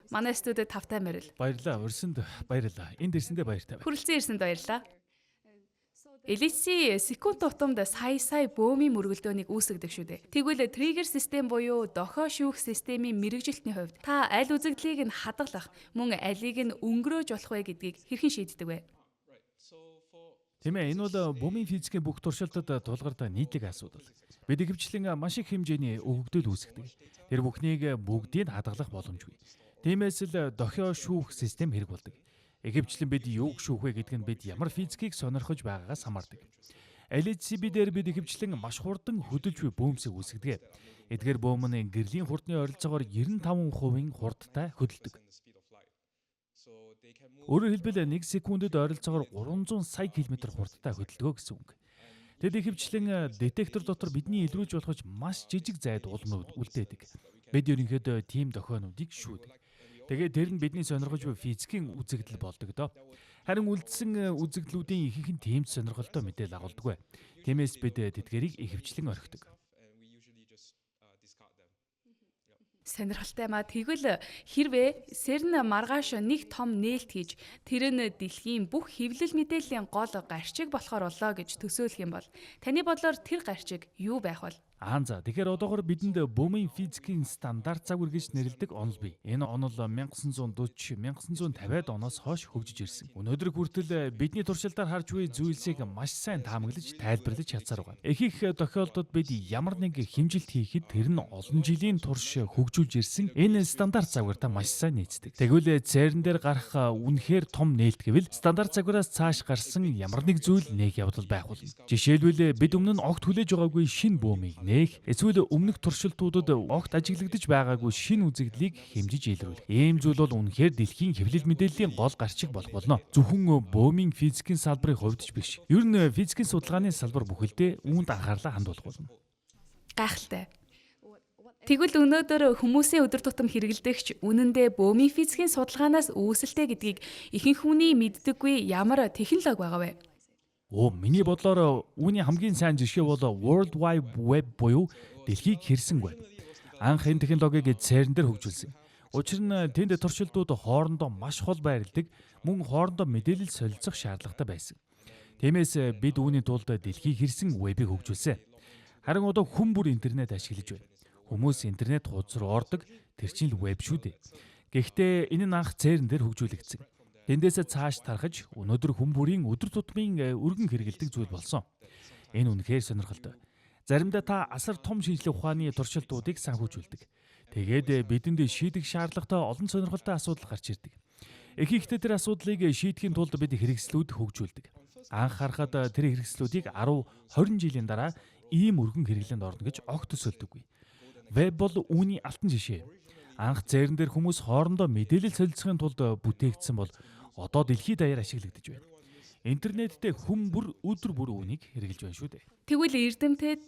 Манай студид тавтай морил. Баярлалаа. Урьсанд баярлалаа. Энд ирсэндээ баяртай байна. Хүрэлцэн ирсэнд баярлалаа. Элиси секунд тутамд сая бөөмийн мөргөлдөөнийг үүсгэдэг шүү дээ. Тэгвэл триггер систем буюу дохио шүүх системийн мэрэгжилтний хувьд та аль үзэгдлийг нь хадгалах, мөн алийг нь өнгөрөөж болох вэ гэдгийг хэрхэн шийддэг вэ? Тийм ээ, энэ бол бөмбөгийн физикийн бүх туршилтад тулгардаг нийтлэг асуудал. Бид ихэвчлэн маш их хэмжээний өгөгдөл үүсгэдэг. Тэр бүхнийг бүгдийг хадгалах боломжгүй. Тиймээс л дохио шүүх систем хэрэг болдог. Ихэвчлэн бид юуг шүүх вэ гэдг нь бид ямар физикийг сонирхож байгаагаас хамаардаг. LHCb дээр бид ихэвчлэн маш хурдан хөдөлж буй бөөмсийг үүсгэдэг. Эдгээр бөөм нь гэрлийн хурдны ойролцоогоор 95% хурдтай хөдөлдөг. Өөрөөр хэлбэл 1 секундэд ойролцоогоор 300 сая км хурдтай хөдөлгөө гэсэн үг. Тэд ихэвчлэн детектор дотор бидний илрүүлж болгож маш жижиг зайд улмууд үлдээдэг. Бид ерөнхийдөө тийм дохионуудыг шүүдэг. Тэгээд тэр нь бидний сонирхож буй физикийн үзэгдэл болдог доо. Харин үлдсэн үзэгдлүүдийн ихэнх нь тийм сонирхолтой мэдээлэл агуулдаг. Тиймээс бид тэдгэрийг ихэвчлэн орхидог. Сонирхолтой маа тэгвэл хэрвээ CERN маргааш нэг том нээлт хийж тэр нь дэлхийн бүх хэвлэл мэдээллийн гол гарчиг болохоор болоо гэж төсөөлөх юм бол таны бодлоор тэр гарчиг юу байх вэ? Тэгэхээр одоогоор бидэнд бөөмбөгийн физикийн стандарт загвар гэж нэрлэдэг онол бий. Энэ онол 1940, 1950-ад оноос хойш хөгжиж ирсэн. Өнөөдөр хүртэл бидний туршилтаар харж буй зүйлсийг маш сайн таамаглаж, тайлбарлаж чадсаар байгаа. Их тохиолдолд бид ямар нэг хэмжилт хийхэд тэр нь олон жилийн турш хөгжүүлж ирсэн энэ стандарт загвартаа маш сайн нийцдэг. Тэгвэл CERN дээр гарах үнэхээр том нээлт гэвэл стандарт загвараас цааш гарсан ямар нэг зүйл нэг явдал байх болно. Жишээлбэл бид өмнө нь огт хүлээж байгаагүй шинэ бөөмийг эсвэл өмнөх туршилтуудад огт ажиглагдаж байгаагүй шинэ үзэгдлийг хэмжиж илрүүлэх. Ийм зүйл бол үнэхээр дэлхийн хэвлэл мэдээллийн гол гарчиг болох болно. Зөвхөн бөөмбөгийн физикийн салбарын хувьд ч биш. Ер нь физикийн судалгааны салбар бүхэлдээ үүнд анхаарлаа хандуулах болно. Гайхалтай. Тэгвэл өнөөдөр хүмүүсийн өдөр тутам хэрэглэдэгч үнэндээ бөөмбөгийн физикийн судалгаанаас үүсэлтэй гэдгийг ихэнх хүний мэддэггүй ямар технологи байгаа вэ? Миний бодлоор үүний хамгийн сайн жишээ бол World Wide Web буюу дэлхийг хэрсэн веб. Анх энэ технологиг CERN дээр хөгжүүлсэн. Учир нь тэнд туршилтууд хоорондоо маш хол байрладаг, мөн хоорондоо мэдээлэл солилцох шаардлагатай байсан. Тиймээс бид үүний тулд дэлхийг хэрсэн вебийг хөгжүүлсэн. Харин одоо хүн бүр интернет ашиглаж байна. Хүмүүс интернет хуудас руу ордог, тэр чинь л веб шүү дээ. Гэхдээ энэ нь анх CERN дээр хөгжүүлэгдсэн. Тэндээсээ цааш тархаж өнөөдөр хүн бүрийн өдөр тутмын өргөн хэрэгэлдэг зүйл болсон. Энэ үнэхээр сонирхолтой. Заримдаа та асар том шинжлэх ухааны туршилтуудыг санхүүжүүлдэг. Тэгээд бидэнд шийдэх шаардлагатай олон сонирхолтой асуудал гарч ирдэг. Ихэнхдээ тэр асуудлыг шийдэхийн тулд бид хэрэгслүүд хөгжүүлдэг. Анх харахад тэр хэрэгслүүдийг 10-20 жилийн дараа ийм өргөн хэрэглээнд орно гэж огт төсөөлдөггүй. Веб бол үүний алтан жишээ. Анх CERN дээр хүмүүс хоорондоо мэдээлэл солилцохын тулд бүтээгдсэн бол одоо дэлхийд даяар ашиглагдаж байна. Интернеттэй хүн бүр өдөр бүр үүнийг хэрэгжилж байна шүү дээ. Тэгвэл эрдэмтэд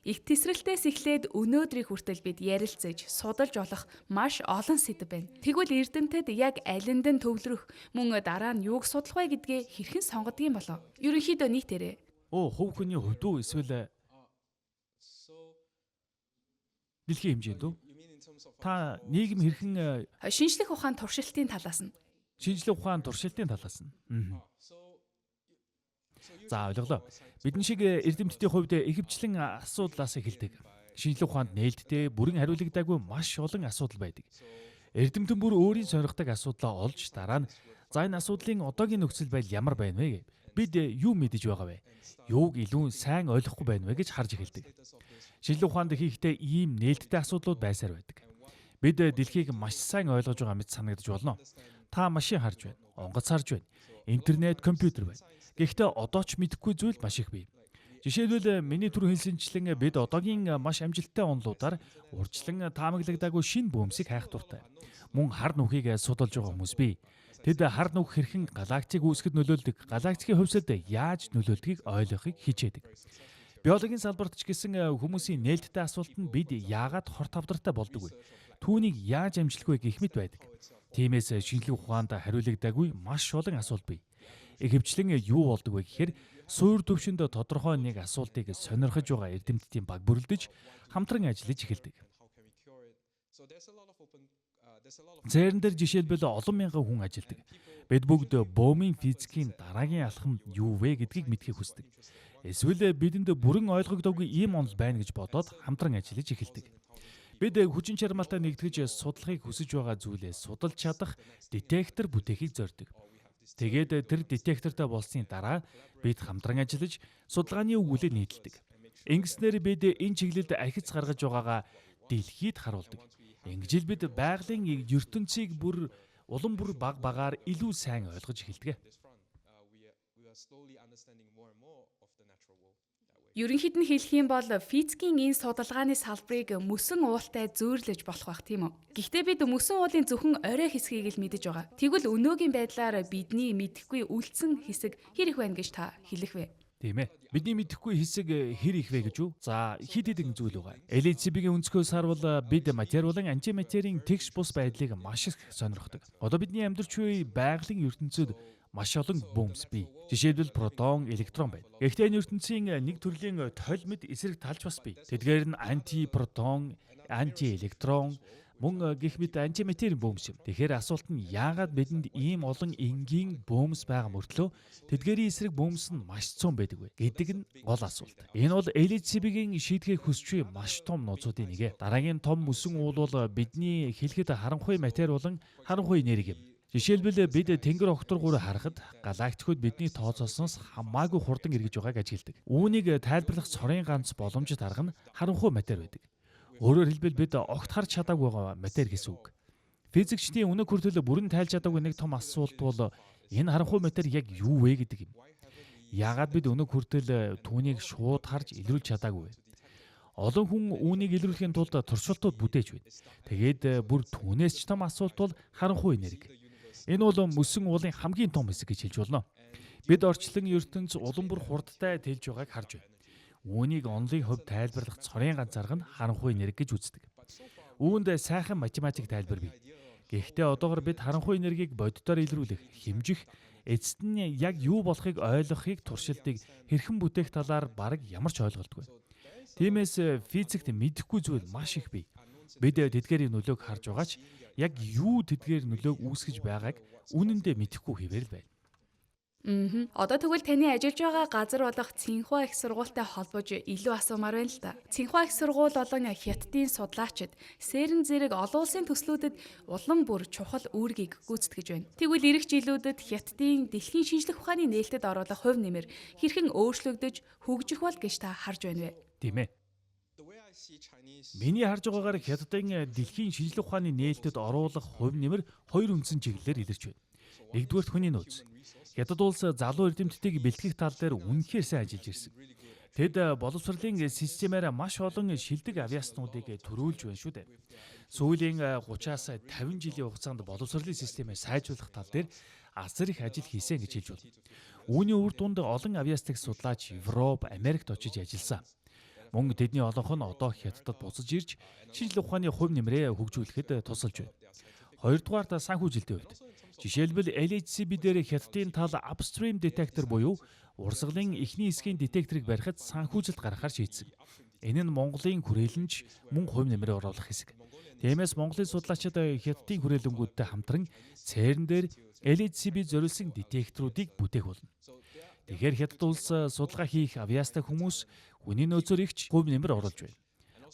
их тесрэлтээс эхлээд өнөөдрийг хүртэл бид ярилцаж, судалж олох маш олон сэдв байна. Тэгвэл эрдэмтэд яг алинд нь төвлөрөх, мөн дараа нь юуг судлах вэ гэдгээ хэрхэн сонгодог юм болов? Ерөнхийдөө нийтээрээ. Хувь хүний хувьд үү эсвэл дэлхийн хэмжээнд үү? Та нийгэм хэрхэн шинжлэх ухаан туршилтын талаас нь. Шинжлэх ухаан туршилтын талаас нь. За ойлголоо. Бидний шиг эрдэмтдийн хувьд ихэвчлэн асуудлаас эхэлдэг. Шинжлэх ухаанд нээлттэй, бүрэн хариулагдаагүй маш олон асуудал байдаг. Эрдэмтэн бүр өөрийн сонирхдаг асуудлаа олж дараа нь энэ асуудлын одоогийн нөхцөл байдал ямар байна вэ? Бид юу мэдэж байгаа вэ? Юуг илүү сайн ойлгохгүй байна вэ гэж харж эхэлдэг. Шинжлэх ухаанд хийхдээ ийм нээлттэй асуудлууд байсаар байдаг. Бид дэлхийг маш сайн ойлгож байгаа мэт санагдаж болно. Та машин харж байна, онгоц харж байна, интернет, компьютер байна. Гэхдээ одоо ч мэдэхгүй зүйл маш их бий. Жишээлбэл миний түрүү хэлсэнчлэн бид одоогийн маш амжилттай онолуудаар урьдчилан таамаглагдаагүй шинэ бөөмсийг хайх дуртай. Мөн хар нүхийг судалж байгаа хүмүүс бий. Тэд хар нүх хэрхэн галактик үүсгэд нөлөөлдөг, галактикийн хувьсад яаж нөлөөлдгийг ойлгохыг хичээдэг. Биологийн салбарт ч гэсэн хүмүүсийн нээлттэй асуулт нь бид яагаад хор тавдартай болдог вэ? Түүнийг яаж амжилах вэ гэх мэт байдаг. Тиймээс шинжлэх ухаанд хариулагдаагүй маш олон асуулт бий. Ихэвчлэн юу болдог вэ гэхээр суур төвшөнд тодорхой нэг асуултыг сонирхож байгаа эрдэмтдийн баг бүрэлдэж хамтран ажиллаж эхэлдэг. Цээрэн дээр жишээлбэл олон мянган хүн ажилладаг. Бид бүгд бөмбөгийн физикийн дараагийн алхам юу вэ гэдгийг мэдхийг хүсдэг. Эсвэл бидэнд бүрэн ойлгогдоогүй ийм онол байна гэж бодоод хамтран ажиллаж эхэлдэг. Бид хүчин чармаалтаа нэгтгэж судлахыг хүсэж байгаа зүйлээ судалж чадах детектор бүтээхийг зорддог. Тэгээд тэр детектортой болсны дараа бид хамтран ажиллаж судалгааны өгүүлэлт нийтэлдэг. Ингэснээр бид энэ чиглэлд ахиц гаргаж байгаагаа дэлхийд харуулдаг. Ингэж л бид байгалийн ертөнцийг улам бүр баг багаар илүү сайн ойлгож эхэлдэг. Ерөнхийд нь хэлэх юм бол физикийн энэ судалгааны салбарыг мөсөн уултай зөөрлөж болох бах тийм үү. Гэхдээ бид мөсөн уулын зөвхөн орой хэсгийг л мэдэж байгаа. Тэгвэл өнөөгийн байдлаар бидний мэдэхгүй үлдсэн хэсэг хэр их байна гэж та хэлэх вэ? Тийм ээ. Бидний мэдэхгүй хэсэг хэр их вэ гэж үү? За, хэд хэдэн зүйл байгаа. LHC-ийн өнцгөөс харвал бид матери болон антиматерийн тэгш бус байдлыг маш их сонирхдог. Одоо бидний амьдарч буй байгалийн ертөнцид маш олон бөмбөс бий. Жишээлбэл протон, электрон байна. Гэхдээ энэ ертөнцийн нэг төрлийн толь мэд эсрэг талч бас бий. Тэдгээр нь антипротон, антиэлектрон, мөн гэх мэт антиматерийн бөмбөс юм. Тэгэхээр асуулт нь яагаад бидэнд ийм олон энгийн бөмбөс байгаа мөртлөө тэдгээрийн эсрэг бөмбөс нь маш цөөн байдаг вэ гэдэг нь гол асуулт. Энэ бол LHC-ийн шийдэхийг хүсч буй маш том нууцуудын нэг. Дараагийн том мөсөн уул бол бидний хэлэхэд харанхуй матери болон харанхуй энерги юм. Жишээлбэл бид тэнгэр огторгуур харахад галактикууд бидний тооцоосноос хамаагүй хурдан эргэж байгааг ажигладаг. Үүнийг тайлбарлах цорын ганц боломжит арга нь харанхуй матери байдаг. Өөрөөр хэлбэл бид огт харж чадаагүй байгаа матери гэсэн үг. Физикчдийн үнэ хүртэл бүрэн тайлж чадаагүй нэг том асуулт бол энэ харанхуй матери яг юу вэ гэдэг юм. Яагаад бид өнөө хүртэл түүнийг шууд харж илрүүлж чадаагүй вэ? Олон хүн үүнийг илрүүлэхийн тулд туршилтууд бүтээж байна. Тэгээд бүр түүнээс ч том асуулт бол харанхуй энерги. Энэ бол мөсөн уулын хамгийн том хэсэг гэж хэлж болно. Бид орчлон ертөнц улам бүр хурдтай тэлж байгааг харж байна. Үүнийг онлын хувьд тайлбарлах цорын ганц арга нь харанхуй энерги гэж үздэг. Үүнд сайхан математик тайлбар бий. Гэхдээ одоогор бид харанхуй энергийг боддоор илрүүлэх, хэмжих, эцэст нь яг юу болохыг ойлгохыг туршилтыг хэрхэн бүтээх талаар бараг ямар ч ойлголтгүй. Тиймээс физикт мэдэхгүй зүйл маш их бий. Бид тэдгээрийн нөлөөг харж байгаа ч яг юу тэдгээр нөлөөг үүсгэж байгааг үнэндээ мэдэхгүй хэвээр л байна. Одоо тэгвэл таны ажиллаж байгаа газар болох Цинхуа их сургуультай холбож илүү асуумаар байна л да. Цинхуа их сургууль болон Хятадын судлаачид CERN зэрэг олон улсын төслүүдэд улам бүр чухал үүргийг гүйцэтгэж байна. Тэгвэл ирэх жилүүдэд Хятадын дэлхийн шинжлэх ухааны нээлтэд оруулах хувь нэмэр хэрхэн өөрчлөгдөж хөгжих бол гэж та харж байна вэ? Тийм ээ. Миний харж байгаагаар Хятадын дэлхийн шинжлэх ухааны нээлтэд оруулах хувь нэмэр хоёр үндсэн чиглэлээр илэрч байна. Нэгдүгээрт хүний нөөц. Хятад улс залуу эрдэмтдийг бэлтгэх тал дээр үнэхээр сайн ажиллаж ирсэн. Тэд боловсролын системээр маш олон шилдэг авиаснуудыг төрүүлж байна шүү дээ. Сүүлийн 30-аас 50 жилийн хугацаанд боловсролын системээ сайжруулах тал дээр асар их ажил хийсэн гэж хэлж байна. Үүний үр дүнд олон авиастик судлаач Европ, Америкт очиж ажилласан. Мөн тэдний олонх нь одоо Хятадд буцаж ирж шинжлэх ухааны хувь нэмрээ хөгжүүлэхэд тусалж байна. Хоёрдугаарт санхүүжилтийн хувьд. Жишээлбэл LHC дээр Хятадын тал upstream detector буюу урсгалын эхний хэсгийн детекторыг барихад санхүүжилт гаргахаар шийдсэн. Энэ нь Монголын хүрээлэнч мөн хувь нэмрээ оруулах хэсэг. Тиймээс Монголын судлаачид Хятадын хүрээлэнгүүдтэй хамтран CERN дээр LHC-д зориулсан детекторуудыг бүтээх болно. Тэгэхээр Хятад улс судалгаа хийх авиастай хүмүүс хүний нөөцөөр ихч хувь нэмэр оруулж байна.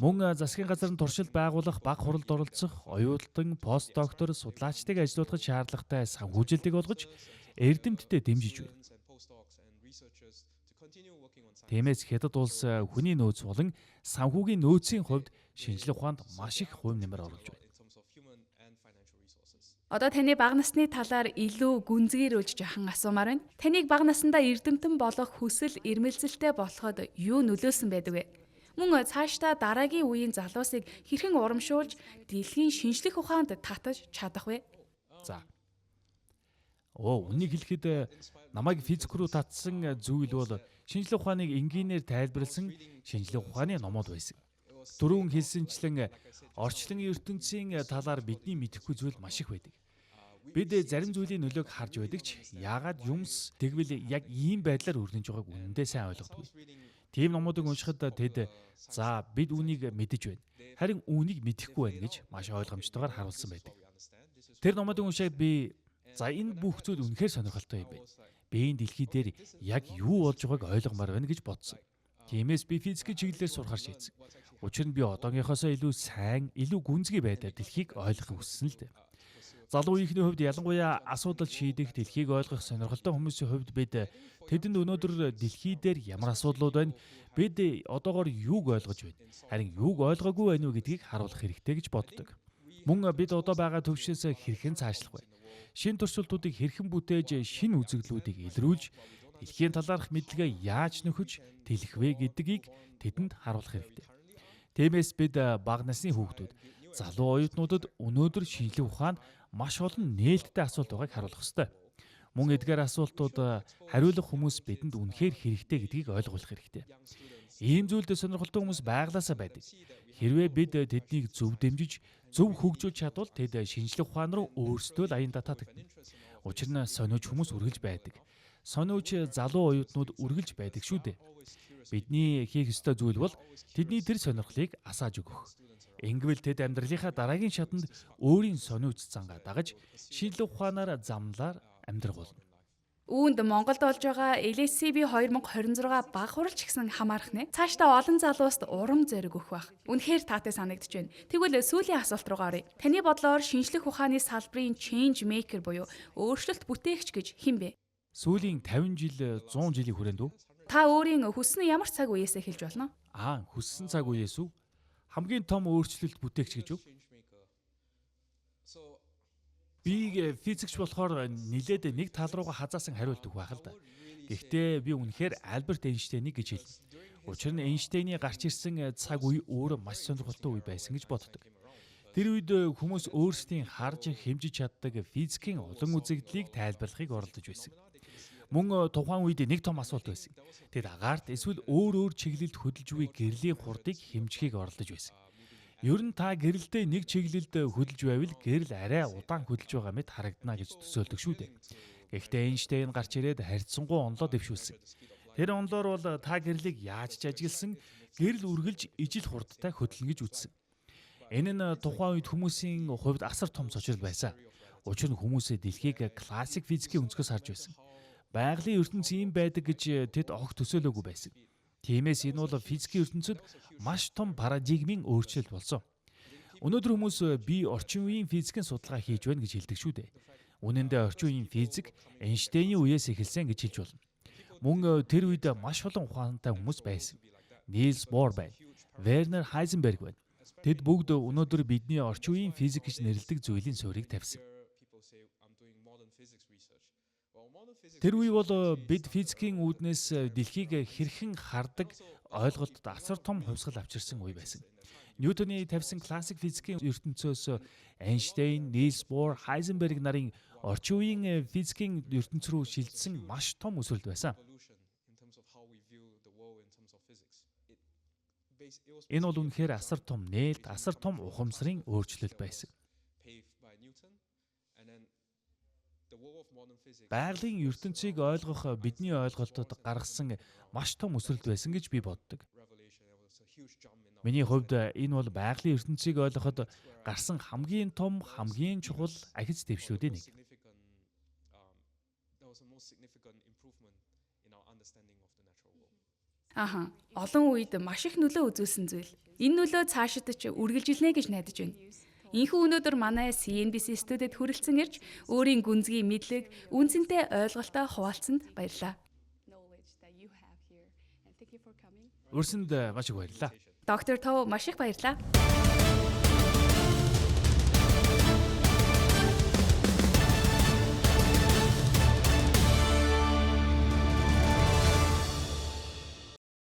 Мөн засгийн газар нь туршилт байгуулах, баг хуралд оролцох, оюутан, постдоктор, судлаачдыг ажилуулахад шаардлагатай санхүүжилтийг олгож, эрдэмтдэд дэмжиж байна. Тиймээс Хятад улс хүний нөөц болон санхүүгийн нөөцийн хувьд шинжлэх ухаанд маш их хувь нэмэр оруулж байна. Одоо таны бага насны талаар илүү гүнзгийрүүлж жахан асуумаар байна. Таныг бага насндаа эрдэмтэн болох хүсэл эрмэлзэлтэй болоход юу нөлөөсөн байдаг вэ? Мөн цаашдаа дараагийн үеийн залуусыг хэрхэн урамшуулж дэлхийн шинжлэх ухаанд татаж чадах вэ? За. Үнийг хэлэхэд намайг физик рүү татсан зүйл бол шинжлэх ухааныг энгийнээр тайлбарласан шинжлэх ухааны номууд байсан. Дөрөв хэлсэнчлэн орчлон ертөнцийн талаар бидний мэдэхгүй зүйл маш их байдаг. Бид зарим зүйлийн нөлөөг харж байдаг ч яагаад юмс тэгвэл яг ийм байдлаар өрнөж байгааг үнэндээ сайн ойлгодгүй. Тийм номуудыг уншихад тэд бид үүнийг мэдэж байна. Харин үүнийг мэдэхгүй байна гэж маш ойлгомжтойгоор харуулсан байдаг. Тэр номыг уншаад би за энэ бүх зүйл үнэхээр сонирхолтой юм байна. Би энэ дэлхий дээр яг юу болж байгааг ойлгомоор байна гэж бодсон. Тиймээс би физикийн чиглэлээр сурахар шийдсэн. Учир нь би одоогийнхоосоо илүү сайн, илүү гүнзгий байдлаар дэлхийг ойлгохыг хүссэн л дээ. Залуу үеийнхний хувьд ялангуяа асуудал шийдэх, дэлхийг ойлгох сонирхолтой хүмүүсийн хувьд бид тэдэнд өнөөдөр дэлхий дээр ямар асуудлууд байна, бид одоогоор юуг ойлгож байна, харин юуг ойлгоогүй байна уу гэдгийг харуулах хэрэгтэй гэж боддог. Мөн бид одоо байгаа төвшөөс хэрхэн цаашлах вэ? Шинэ туршилтуудыг хэрхэн бүтээж, шинэ үзэгдлүүдийг илрүүлж, дэлхийн талаарх мэдлэгээ яаж нөхөж тэлэх вэ гэдгийг тэдэнд харуулах хэрэгтэй. Тиймээс бид бага насны хүүхдүүд, залуу оюутнуудад өнөөдөр шинжлэх ухаанд маш олон нээлттэй асуулт байгааг харуулах ёстой. Мөн эдгээр асуултууд хариулах хүмүүс бидэнд үнэхээр хэрэгтэй гэдгийг ойлгох хэрэгтэй. Ийм зүйлд сонирхолтой хүмүүс байглаасаа байдаг. Хэрвээ бид тэднийг зөв дэмжиж, зөв хөгжүүлж чадвал тэд шинжлэх ухаан руу өөрсдөө л аян татагдана. Учир нь сониуч хүмүүс үргэлж байдаг. Сониуч залуу оюутнууд үргэлж байдаг шүү дээ. Бидний хийх ёстой зүйл бол тэдний тэр сонирхлыг асааж өгөх. Ингэвэл тэд амьдралынхаа дараагийн шатанд өөрийн сониуч зангаа дагаж, шинжлэх ухаанаар замлаар амьдрах болно. Үүнд Монголд болж байгаа LSCB 2026 баг хуралч гэсэн хамаарах нэ. Цаашдаа олон залууст урам зориг өгөх байх. Үнэхээр таатай санагдж байна. Тэгвэл сүүлийн асуулт руугаа оръё. Таны бодлоор шинжлэх ухааны салбарын change maker буюу өөрчлөлт бүтээгч гэж хэн бэ? Сүүлийн 50 жил, 100 жилийн хүрээнд үү? Та өөрийн хүссэн ямар цаг үеэсээ хэлж болно? Хүссэн цаг үеэс үү? Хамгийн том өөрчлөлт бүтээгч гэж үү? Би физикч болохоор нилээд нэг тал руугаа хазаасан хариулт өгөх байх л да. Гэхдээ би үнэхээр Альберт Эйнштейнийг гэж хэлнэ. Учир нь Эйнштейний гарч ирсэн цаг үе өөрөө маш сонирхолтой үе байсан гэж боддог. Тэр үед хүмүүс өөрсдийн харж хэмжиж чаддаг физикийн олон үзэгдлийг тайлбарлахыг оролдож байсан. Мөн тухайн үед нэг том асуулт байсан. Тэд агаарт эсвэл өөр чиглэлд хөдөлж буй гэрлийн хурдыг хэмжихийг оролдож байсан. Ер нь та гэрэлдээ нэг чиглэлд хөдөлж байвал гэрэл арай удаан хөдөлж байгаа мэт харагдана гэж төсөөлдөг шүү дээ. Гэхдээ Эйнштейн гарч ирээд харьцангуй онлоо дэвшүүлсэн. Тэр онлоор бол та гэрлийг яаж ч ажигласан гэрэл үргэлж ижил хурдтай хөдлөн гэж үзсэн. Энэ нь тухайн үед хүмүүсийн хувьд асар том цочрол байсан. Учир нь хүмүүсээ дэлхийг классик физикийн өнцгөөс харж байсан. Байгалийн ертөнц ийм байдаг гэж тэд огт төсөөлөөгүй байсан. Тиймээс энэ бол физикийн ертөнцид маш том парадигмын өөрчлөлт болсон. Өнөөдөр хүмүүс би орчин үеийн физикийн судалгаа хийж байна гэж хэлдэг шүү дээ. Үнэн дээр орчин үеийн физик Эйнштейний үеэс эхэлсэн гэж хэлж болно. Мөн тэр үед маш олон ухаантай хүмүүс байсан. Нильс Бор байна. Вернер Хайзенберг байна. Тэд бүгд өнөөдөр бидний орчин үеийн физик гэж нэрлэдэг зүйлийн суурийг тавьсан. Тэр үе бол бид физикийн үүднээс дэлхийг хэрхэн хардаг ойлголтод асар том хувьсгал авчирсан үе байсан. Ньютоны тавьсан классик физикийн ертөнцөөс Эйнштейн, Нильс Бор, Хайзенберг нарын орчин үеийн физикийн ертөнц рүү шилжсэн маш том өсөлт байсан. Энэ бол үнэхээр асар том нээлт, асар том ухамсарын өөрчлөлт байсан. Байгалийн ертөнцийг ойлгох бидний ойлголтод гаргасан маш том өсөлт байсан гэж би боддог. Миний хувьд энэ бол байгалийн ертөнцийг ойлгоход гарсан хамгийн том, хамгийн чухал ахиц дэвшлүүдийн нэг. Олон үед маш их нөлөө үзүүлсэн зүйл. Энэ нөлөө цаашид ч үргэлжилнэ гэж найдаж байна. Энэхүү өнөөдөр манай CNBC студид хүрэлцэн ирж өөрийн гүнзгий мэдлэг, үнцэнтэй ойлголтоо хуваалцсанд баярлалаа. Өрсөнд маш их баярлалаа. Доктор Тов маш их баярлалаа.